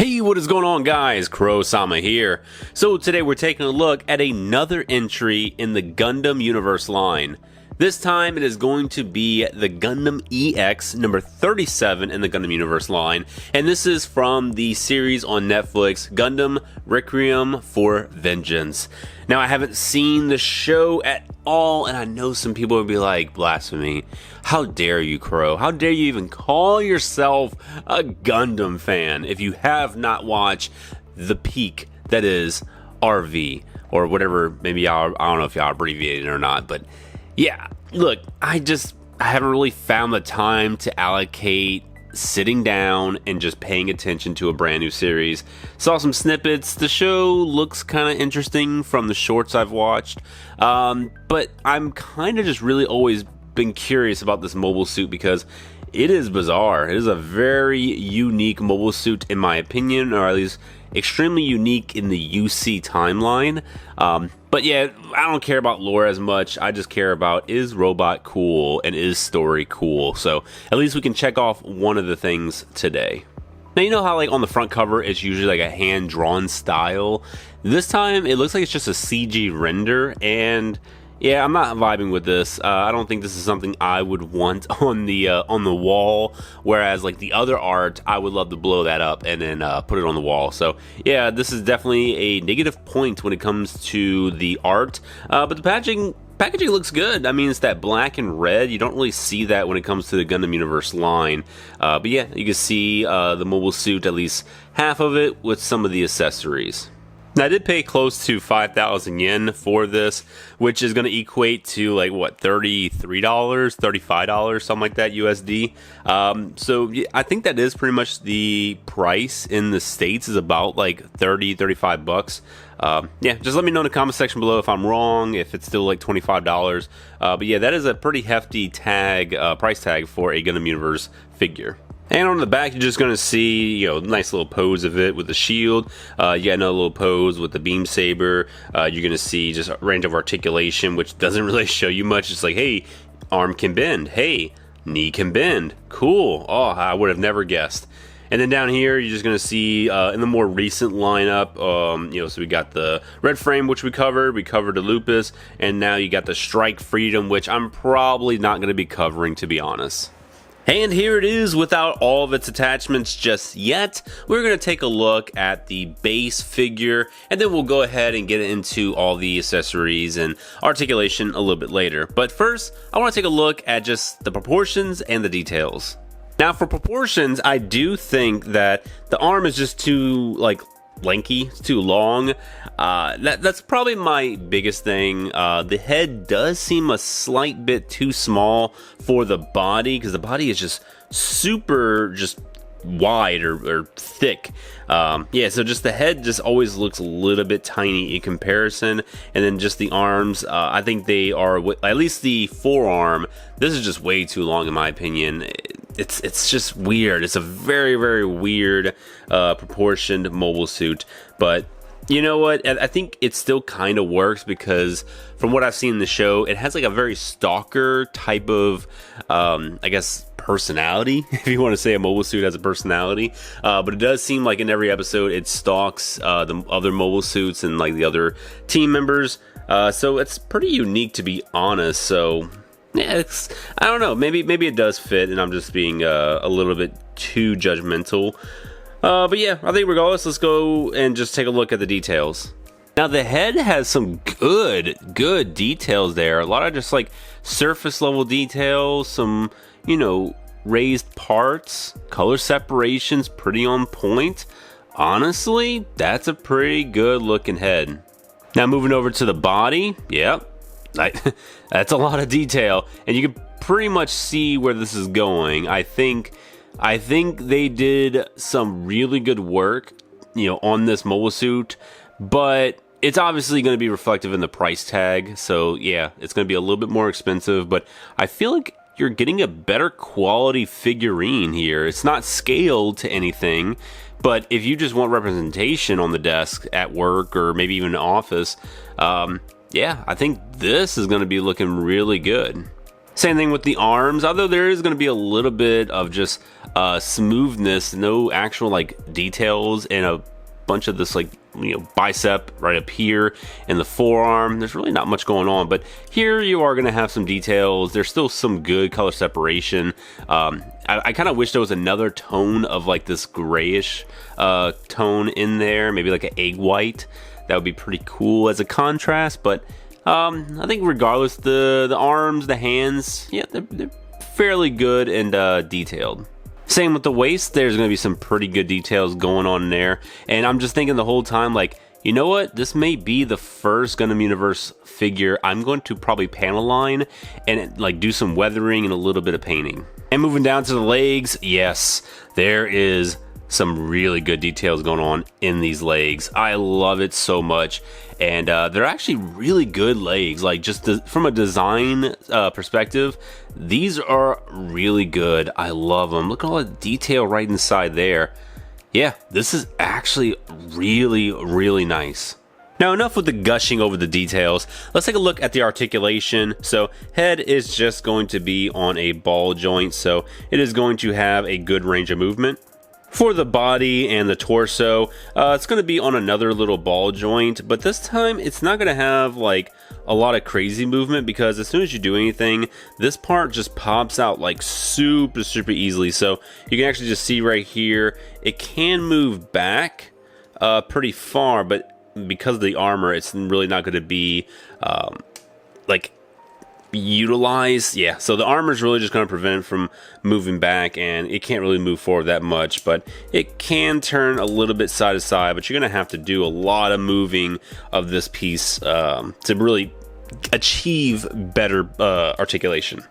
Hey, what is going on, guys? Crow-sama here. So today we're taking a look at another entry in the Gundam universe line. This time it is going to be the Gundam EX number 37 in the Gundam universe line, and this is from the series on Netflix, Gundam Requiem for Vengeance. Now, I haven't seen the show at all, and I know some people would be like, blasphemy. How dare you, Crow? How dare you even call yourself a Gundam fan if you have not watched the peak that is RV, or whatever, maybe y'all, I don't know if y'all abbreviated it or not, but yeah, look, I haven't really found the time to allocate sitting down and just paying attention to a brand new series. Saw some snippets. The show looks kind of interesting from the shorts I've watched, but I'm kind of just really always been curious about this mobile suit because it is bizarre. It is a very unique mobile suit in my opinion, or at least extremely unique in the UC timeline. But yeah, I don't care about lore as much. I just care about, is robot cool and is story cool? So at least we can check off one of the things today. Now, you know how like on the front cover it's usually like a hand-drawn style? This time it looks like it's just a CG render, and yeah, I'm not vibing with this. I don't think this is something I would want on the wall. Whereas like the other art, I would love to blow that up and then put it on the wall. So yeah, this is definitely a negative point when it comes to the art. But the packaging looks good. I mean, it's that black and red. You don't really see that when it comes to the Gundam Universe line. But yeah, you can see the mobile suit, at least half of it, with some of the accessories. Now, I did pay close to 5,000 yen for this, which is going to equate to like what, $33, $35, something like that USD. So yeah, I think that is pretty much the price in the States, is about like 30, 35 bucks. Yeah, just let me know in the comment section below if I'm wrong, if it's still like $25. But yeah, that is a pretty hefty tag, price tag for a Gundam Universe figure. And on the back, you're just going to see, you know, nice little pose of it with the shield. You got another little pose with the beam saber. You're going to see just a range of articulation, which doesn't really show you much. It's like, hey, arm can bend. Hey, knee can bend. Cool. Oh, I would have never guessed. And then down here, you're just going to see in the more recent lineup, you know, so we got the red frame, which we covered the lupus, and now you got the strike freedom, which I'm probably not going to be covering, to be honest. And here it is without all of its attachments just yet. We're going to take a look at the base figure, and then we'll go ahead and get into all the accessories and articulation a little bit later. But first, I want to take a look at just the proportions and the details. Now, for proportions, I do think that the arm is just too, like, lanky, it's too long. That's probably my biggest thing. The head does seem a slight bit too small for the body, because the body is just super wide or thick. Yeah, so just the head just always looks a little bit tiny in comparison, and then just the arms, I think they are, at least the forearm, this is just way too long in my opinion. It's just weird. It's a very, very weird proportioned mobile suit, but you know what? I think it still kind of works, because from what I've seen in the show, it has like a very stalker type of, I guess, personality, if you want to say a mobile suit has a personality. But it does seem like in every episode it stalks the other mobile suits and like the other team members. So it's pretty unique, to be honest. So yeah, I don't know. Maybe it does fit, and I'm just being a little bit too judgmental. But yeah, I think regardless, let's go and just take a look at the details. Now, the head has some good details there. A lot of just like surface level details, some, you know, raised parts, color separations pretty on point. Honestly, that's a pretty good looking head. Now, moving over to the body, yep. That's a lot of detail, and you can pretty much see where this is going. I think they did some really good work, you know, on this mobile suit, but it's obviously going to be reflective in the price tag. So yeah, it's going to be a little bit more expensive, but I feel like you're getting a better quality figurine here. It's not scaled to anything, but if you just want representation on the desk at work or maybe even an office, yeah, I think this is going to be looking really good. Same thing with the arms, although there is going to be a little bit of just smoothness, no actual like details, and a bunch of this like bicep right up here and the forearm. There's really not much going on, but here you are going to have some details. There's still some good color separation. I kind of wish there was another tone of like this grayish tone in there, maybe like an egg white. That would be pretty cool as a contrast, but I think regardless, the arms, the hands, yeah, they're fairly good and detailed. Same with the waist, there's going to be some pretty good details going on there. And I'm just thinking the whole time, like, you know what? This may be the first Gundam Universe figure I'm going to probably panel line and like do some weathering and a little bit of painting. And moving down to the legs, yes, there is some really good details going on in these legs. I love it so much. And they're actually really good legs. Like just from a design perspective, these are really good. I love them. Look at all the detail right inside there. Yeah, this is actually really, really nice. Now enough with the gushing over the details. Let's take a look at the articulation. So head is just going to be on a ball joint, so it is going to have a good range of movement. For the body and the torso, it's going to be on another little ball joint, but this time it's not going to have like a lot of crazy movement, because as soon as you do anything, this part just pops out like super easily. So you can actually just see right here, it can move back pretty far, but because of the armor, it's really not going to be like utilized. Yeah, so the armor is really just going to prevent it from moving back, and it can't really move forward that much, but it can turn a little bit side to side. But you're going to have to do a lot of moving of this piece to really achieve better articulation.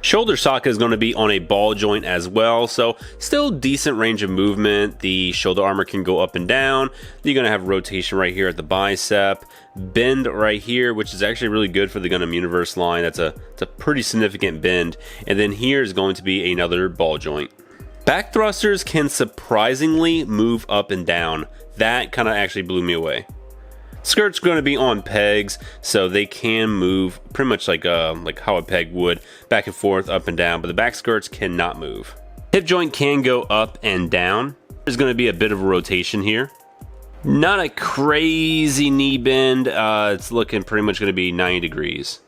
Shoulder socket is going to be on a ball joint as well, so still decent range of movement. The shoulder armor can go up and down. You're going to have rotation right here at the bicep, bend right here, which is actually really good for the Gundam Universe line. It's a pretty significant bend. And then here is going to be another ball joint. Back thrusters can surprisingly move up and down. That kind of actually blew me away. Skirt's going to be on pegs, so they can move pretty much like how a peg would, back and forth, up and down, but the back skirts cannot move. Hip joint can go up and down. There's going to be a bit of a rotation here. Not a crazy knee bend. It's looking pretty much going to be 90 degrees.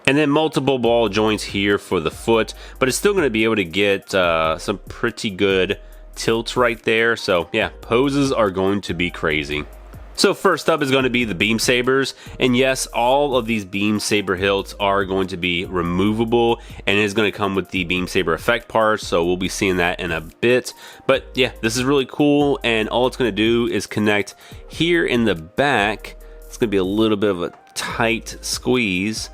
And then multiple ball joints here for the foot, but it's still going to be able to get some pretty good tilts right there. So yeah, poses are going to be crazy. So first up is going to be the beam sabers, and yes, all of these beam saber hilts are going to be removable, and it is going to come with the beam saber effect parts, so we'll be seeing that in a bit. But yeah, this is really cool, and all it's going to do is connect here in the back. It's going to be a little bit of a tight squeeze.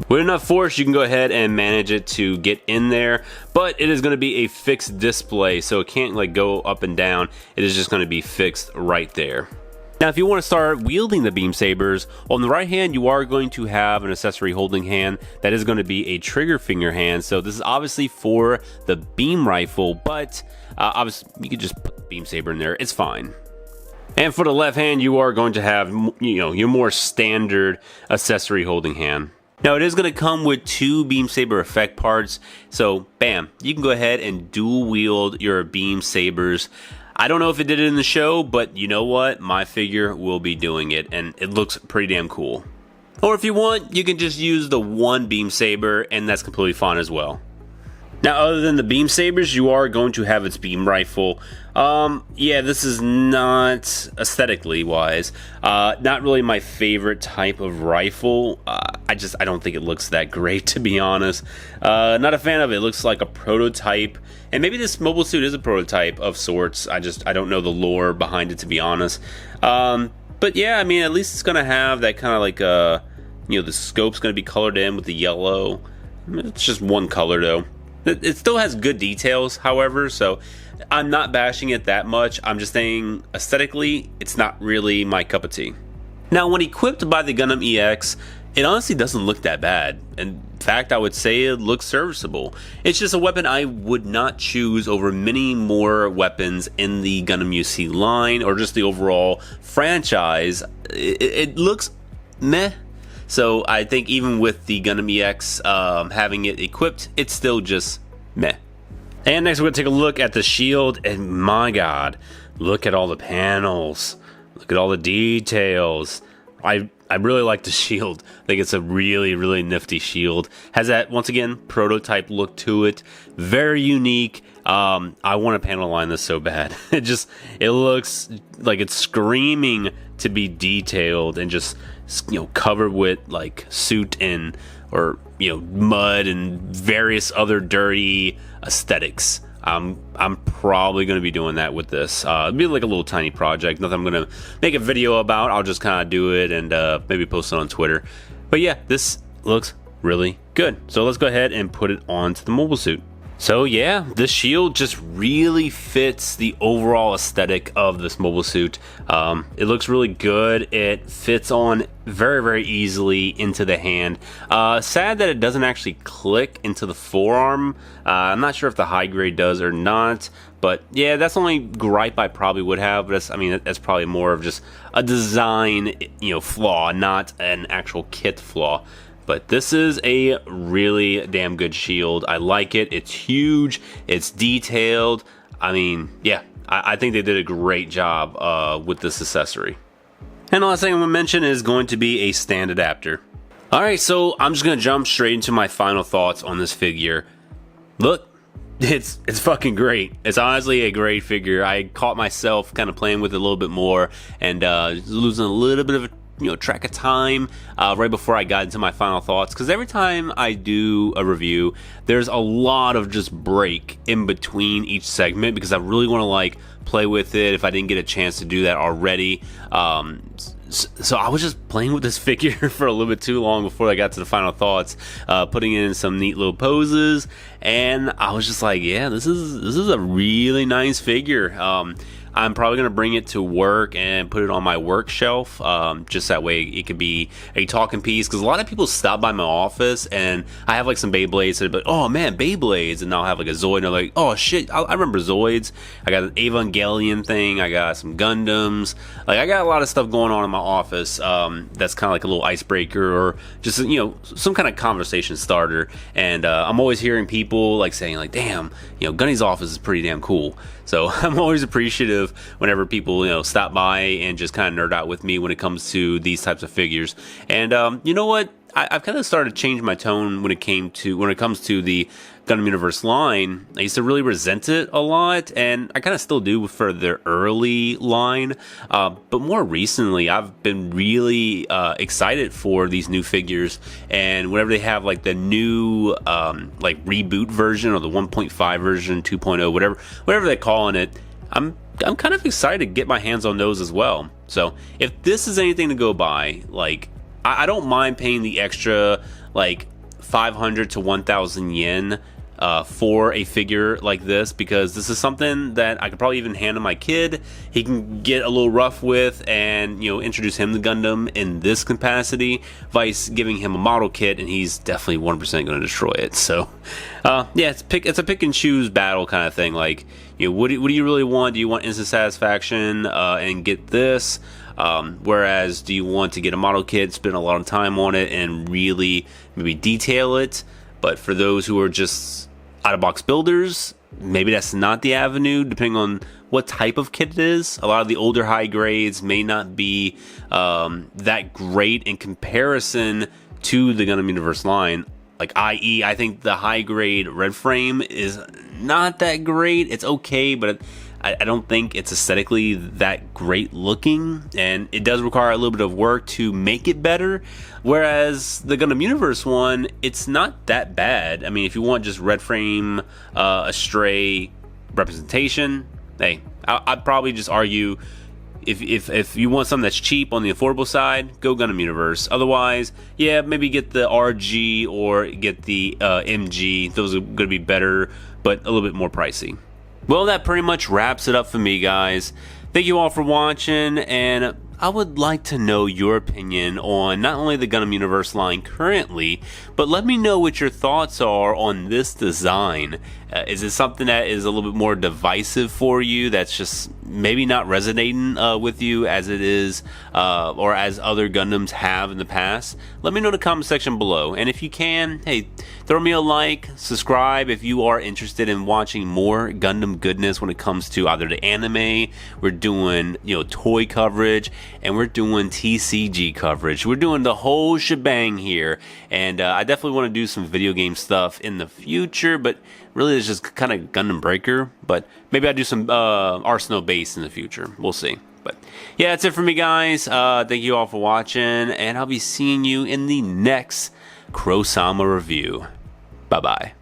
With enough force, you can go ahead and manage it to get in there, but it is going to be a fixed display, so it can't like go up and down. It is just going to be fixed right there. Now, if you want to start wielding the beam sabers, on the right hand, you are going to have an accessory holding hand that is going to be a trigger finger hand. So this is obviously for the beam rifle, but obviously you could just put the beam saber in there. It's fine. And for the left hand, you are going to have, your more standard accessory holding hand. Now, it is going to come with 2 beam saber effect parts. So, bam, you can go ahead and dual wield your beam sabers. I don't know if it did it in the show, but you know what? My figure will be doing it, and it looks pretty damn cool. Or if you want, you can just use the 1 beam saber, and that's completely fine as well. Now, other than the beam sabers, you are going to have its beam rifle. Yeah, this is not aesthetically wise, not really my favorite type of rifle. I don't think it looks that great, to be honest. Not a fan of it. It looks like a prototype, and maybe this mobile suit is a prototype of sorts. I don't know the lore behind it, to be honest. But yeah, I mean, at least it's gonna have that kind of like the scope's gonna be colored in with the yellow. I mean, it's just one color though. It still has good details, however, so I'm not bashing it that much. I'm just saying aesthetically, it's not really my cup of tea. Now, when equipped by the Gundam EX, it honestly doesn't look that bad. In fact, I would say it looks serviceable. It's just a weapon I would not choose over many more weapons in the Gundam UC line or just the overall franchise. It looks meh. So I think even with the Gundam EX having it equipped, it's still just meh. And next we're going to take a look at the shield, and my god, look at all the panels. Look at all the details. I really like the shield. I think it's a really, really nifty shield. Has that, once again, prototype look to it. Very unique. I want to panel line this so bad. It looks like it's screaming to be detailed and just, covered with like soot and, or, mud and various other dirty aesthetics. I'm probably going to be doing that with this. It'll be like a little tiny project, nothing I'm going to make a video about. I'll just kind of do it and maybe post it on Twitter. But yeah, this looks really good. So let's go ahead and put it onto the mobile suit. So yeah, this shield just really fits the overall aesthetic of this mobile suit. It looks really good. It fits on very, very easily into the hand. Sad that it doesn't actually click into the forearm. I'm not sure if the high grade does or not, but yeah, that's the only gripe I probably would have. But that's probably more of just a design, flaw, not an actual kit flaw. But this is a really damn good shield. I like it. It's huge. It's detailed. I mean, yeah, I think they did a great job with this accessory. And the last thing I'm going to mention is going to be a stand adapter. Alright, so I'm just going to jump straight into my final thoughts on this figure. Look, it's fucking great. It's honestly a great figure. I caught myself kind of playing with it a little bit more and losing a little bit of track of time right before I got into my final thoughts, because every time I do a review there's a lot of just break in between each segment because I really want to like play with it if I didn't get a chance to do that already. So I was just playing with this figure for a little bit too long before I got to the final thoughts, putting in some neat little poses, and I was just like, yeah, this is a really nice figure. I'm probably going to bring it to work and put it on my work shelf, just that way it could be a talking piece, because a lot of people stop by my office and I have like some Beyblades that are like, oh man, Beyblades, and I'll have like a Zoid and they're like, oh shit, I remember Zoids. I got an Evangelion thing, I got some Gundams, like I got a lot of stuff going on in my office that's kind of like a little icebreaker or just some kind of conversation starter, and I'm always hearing people like saying like, damn, Gunny's office is pretty damn cool. So I'm always appreciative whenever people, stop by and just kind of nerd out with me when it comes to these types of figures. And you know what? I've kind of started to change my tone when it comes to the Gundam Universe line. I used to really resent it a lot, and I kind of still do for their early line. But more recently, I've been really excited for these new figures. And whenever they have like the new like reboot version or the 1.5 version, 2.0, whatever they're calling it, I'm kind of excited to get my hands on those as well. So if this is anything to go by, like, I don't mind paying the extra like 500 to 1,000 yen for a figure like this, because this is something that I could probably even hand to my kid. He can get a little rough with and introduce him to Gundam in this capacity, vice giving him a model kit and he's definitely 1% going to destroy it. So yeah, it's a pick and choose battle kind of thing. Like, what do you really want? Do you want instant satisfaction and get this? Whereas, do you want to get a model kit, spend a lot of time on it, and really maybe detail it? But for those who are just out-of-box builders, maybe that's not the avenue, depending on what type of kit it is. A lot of the older high grades may not be that great in comparison to the Gundam Universe line. Like, i.e., I think the high grade red frame is not that great. It's okay, but I don't think it's aesthetically that great looking, and it does require a little bit of work to make it better. Whereas the Gundam Universe one, it's not that bad. I mean, if you want just red frame, astray representation, hey, I'd probably just argue if you want something that's cheap on the affordable side, go Gundam Universe. Otherwise, yeah, maybe get the RG or get the MG. Those are going to be better, but a little bit more pricey. Well, that pretty much wraps it up for me, guys. Thank you all for watching, and I would like to know your opinion on not only the Gundam Universe line currently, but let me know what your thoughts are on this design. Is it something that is a little bit more divisive for you, that's just maybe not resonating with you as it is, or as other Gundams have in the past? Let me know in the comment section below. And if you can, hey, throw me a like, subscribe if you are interested in watching more Gundam goodness when it comes to either the anime, we're doing, toy coverage, and we're doing TCG coverage. We're doing the whole shebang here, and I definitely want to do some video game stuff in the future, but really it's just kind of Gundam Breaker, but maybe I'll do some Arsenal base in the future. We'll see. But yeah, that's it for me, guys. Thank you all for watching, and I'll be seeing you in the next Crow-sama review. Bye-bye.